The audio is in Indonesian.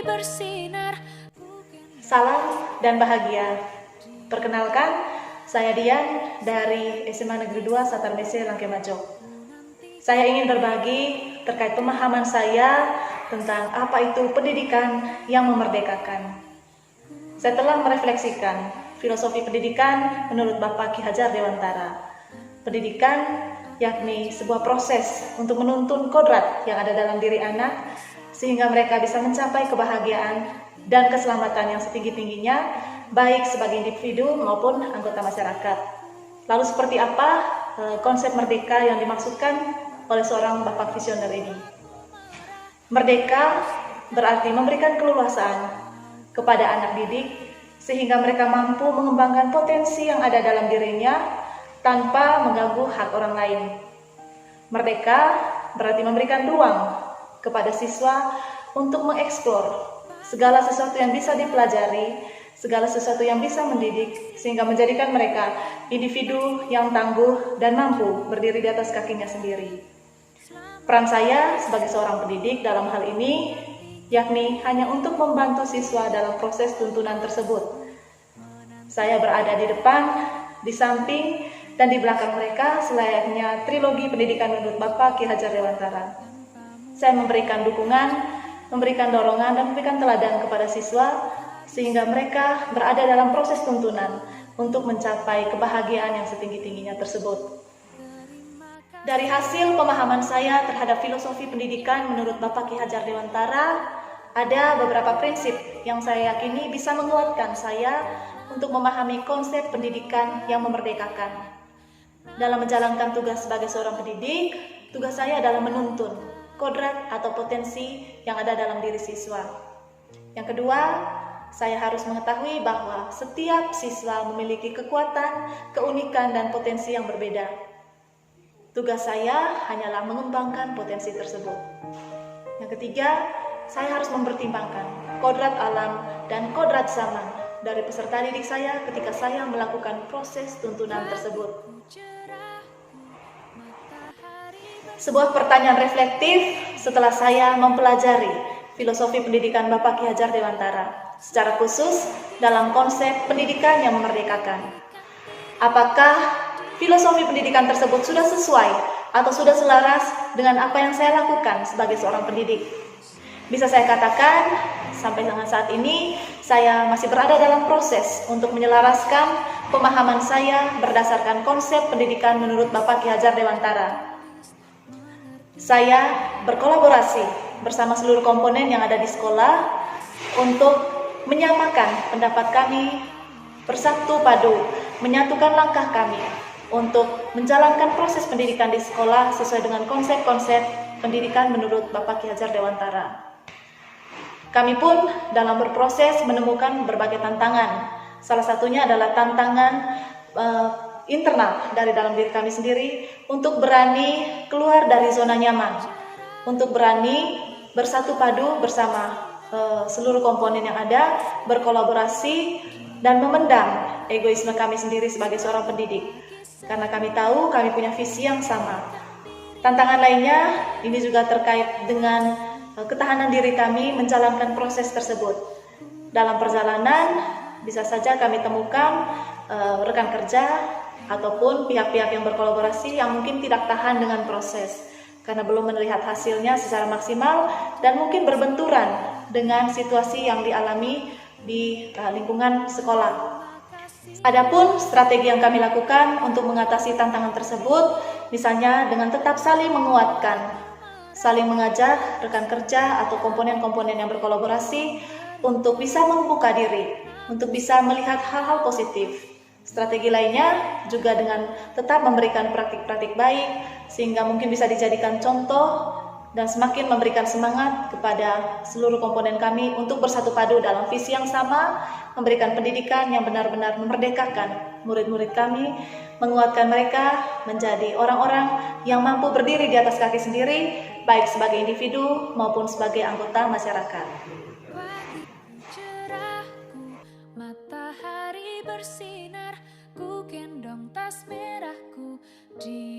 bersinar. Salam dan bahagia. Perkenalkan, saya Dian dari SMA Negeri 2 Satarmese Langkemajo. Saya ingin berbagi terkait pemahaman saya tentang apa itu pendidikan yang memerdekakan. Saya telah merefleksikan filosofi pendidikan menurut Bapak Ki Hajar Dewantara. Pendidikan yakni sebuah proses untuk menuntun kodrat yang ada dalam diri anak sehingga mereka bisa mencapai kebahagiaan dan keselamatan yang setinggi-tingginya baik sebagai individu maupun anggota masyarakat. Lalu seperti apa konsep merdeka yang dimaksudkan oleh seorang bapak visioner ini? Merdeka berarti memberikan keleluasaan kepada anak didik sehingga mereka mampu mengembangkan potensi yang ada dalam dirinya tanpa mengganggu hak orang lain. Merdeka berarti memberikan ruang kepada siswa untuk mengeksplor segala sesuatu yang bisa dipelajari, segala sesuatu yang bisa mendidik, sehingga menjadikan mereka individu yang tangguh dan mampu berdiri di atas kakinya sendiri. Peran saya sebagai seorang pendidik dalam hal ini, yakni hanya untuk membantu siswa dalam proses tuntunan tersebut. Saya berada di depan, di samping, dan di belakang mereka selayaknya trilogi pendidikan menurut Bapak Ki Hajar Dewantara. Saya memberikan dukungan, memberikan dorongan, dan memberikan teladan kepada siswa sehingga mereka berada dalam proses tuntunan untuk mencapai kebahagiaan yang setinggi-tingginya tersebut. Dari hasil pemahaman saya terhadap filosofi pendidikan menurut Bapak Ki Hajar Dewantara, ada beberapa prinsip yang saya yakini bisa menguatkan saya untuk memahami konsep pendidikan yang memerdekakan. Dalam menjalankan tugas sebagai seorang pendidik, tugas saya adalah menuntun kodrat atau potensi yang ada dalam diri siswa. Yang kedua, saya harus mengetahui bahwa setiap siswa memiliki kekuatan, keunikan, dan potensi yang berbeda. Tugas saya hanyalah mengembangkan potensi tersebut. Yang ketiga, saya harus mempertimbangkan kodrat alam dan kodrat zaman dari peserta didik saya ketika saya melakukan proses tuntunan tersebut. Sebuah pertanyaan reflektif setelah saya mempelajari filosofi pendidikan Bapak Ki Hajar Dewantara, secara khusus dalam konsep pendidikan yang memerdekakan. Apakah filosofi pendidikan tersebut sudah sesuai atau sudah selaras dengan apa yang saya lakukan sebagai seorang pendidik? Bisa saya katakan, sampai dengan saat ini, saya masih berada dalam proses untuk menyelaraskan pemahaman saya berdasarkan konsep pendidikan menurut Bapak Ki Hajar Dewantara. Saya berkolaborasi bersama seluruh komponen yang ada di sekolah untuk menyamakan pendapat kami, bersatu padu, menyatukan langkah kami untuk menjalankan proses pendidikan di sekolah sesuai dengan konsep-konsep pendidikan menurut Bapak Ki Hajar Dewantara. Kami pun dalam berproses menemukan berbagai tantangan. Salah satunya adalah tantangan internal dari dalam diri kami sendiri untuk berani keluar dari zona nyaman, untuk berani bersatu padu bersama seluruh komponen yang ada, berkolaborasi dan memendam egoisme kami sendiri sebagai seorang pendidik, karena kami tahu kami punya visi yang sama. Tantangan lainnya ini juga terkait dengan ketahanan diri kami menjalankan proses tersebut. Dalam perjalanan bisa saja kami temukan rekan kerja ataupun pihak-pihak yang berkolaborasi yang mungkin tidak tahan dengan proses karena belum melihat hasilnya secara maksimal dan mungkin berbenturan dengan situasi yang dialami di lingkungan sekolah. Adapun strategi yang kami lakukan untuk mengatasi tantangan tersebut, misalnya dengan tetap saling menguatkan, saling mengajak rekan kerja atau komponen-komponen yang berkolaborasi untuk bisa membuka diri, untuk bisa melihat hal-hal positif. Strategi lainnya juga dengan tetap memberikan praktik-praktik baik sehingga mungkin bisa dijadikan contoh dan semakin memberikan semangat kepada seluruh komponen kami untuk bersatu padu dalam visi yang sama, memberikan pendidikan yang benar-benar memerdekakan murid-murid kami, menguatkan mereka menjadi orang-orang yang mampu berdiri di atas kaki sendiri, baik sebagai individu maupun sebagai anggota masyarakat. Matahari bersinar, ku gendong tas merahku di